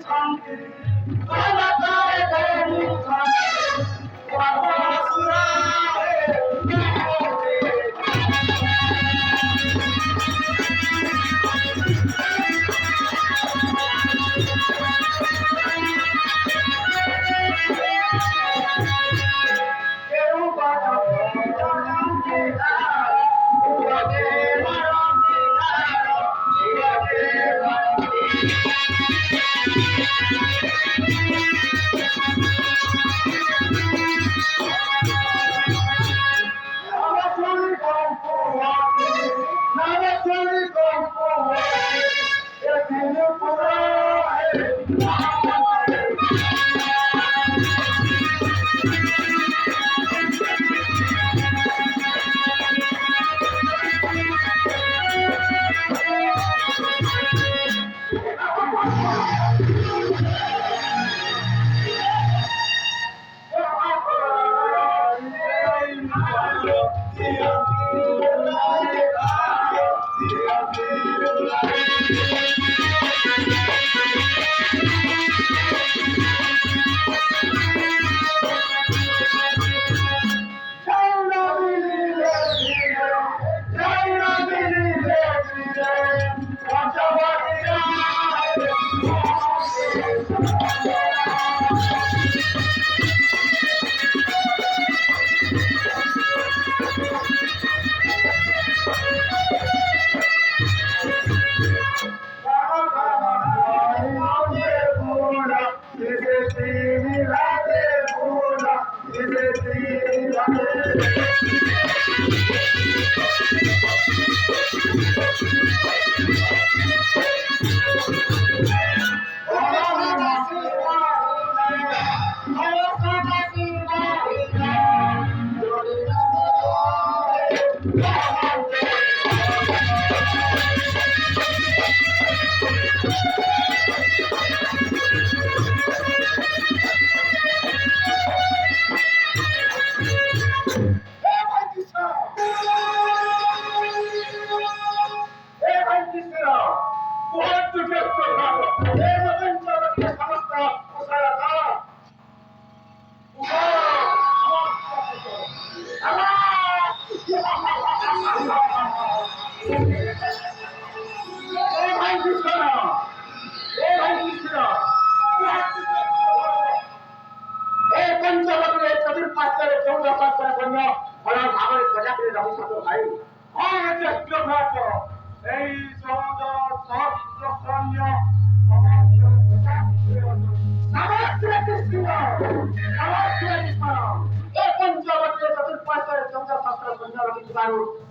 শান্তি বাবাতারে দেবি শান্তি বাবাসুরা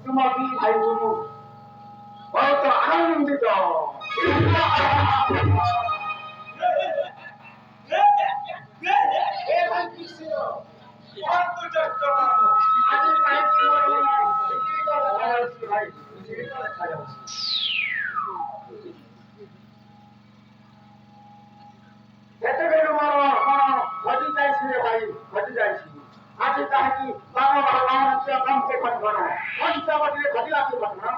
তোমাকে ভাই তুমি बहुत आनंदित आज ताकि बाबा भगवान से कम से कम बनो कौन सा बदले खदिला से बनना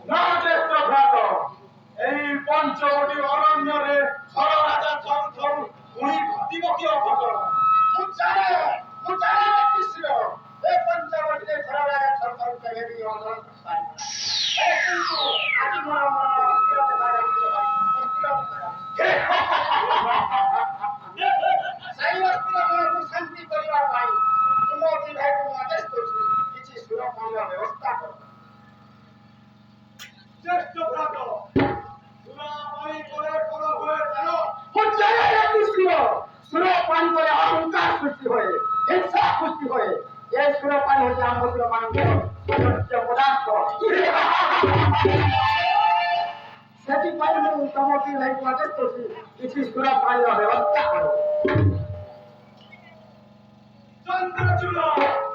ना देश घाट এই পঞ্চবটি অরণ্যরে সররাজা থর থর উনি ঘটিবকি অঘটন মুচারে কৃষ্ণ এই পঞ্চবটিরে সররাজা থর থর কেহেবি অঘটন পাই এই কিন্তু আজি মরা মরা স্থিরতে দাঁড়াই শান্তি করিবার পাই তুমি ভাই তুমি আদেশ করছি কিছু সুরক্ষার ব্যবস্থা কর জ্যেষ্ঠ ভ্রাত সুরাপানি করে কোন হয়ে জানো হচ্ছে কৃষ্ণ সুরপান করে অহংকার সৃষ্টি হয়ে হিংসা সৃষ্টি হয়ে এই সুরপান হচ্ছে আমরা সুরপানকে পদার্থ ସେଥିପାଇଁ ମୁଁ ତମକୁ ଭାଇ ଆଦେଶ କରୁଛି କିଛି ସୁରପାଣିର ବ୍ୟବସ୍ଥା କର ଚନ୍ଦ୍ରଚୂଡ଼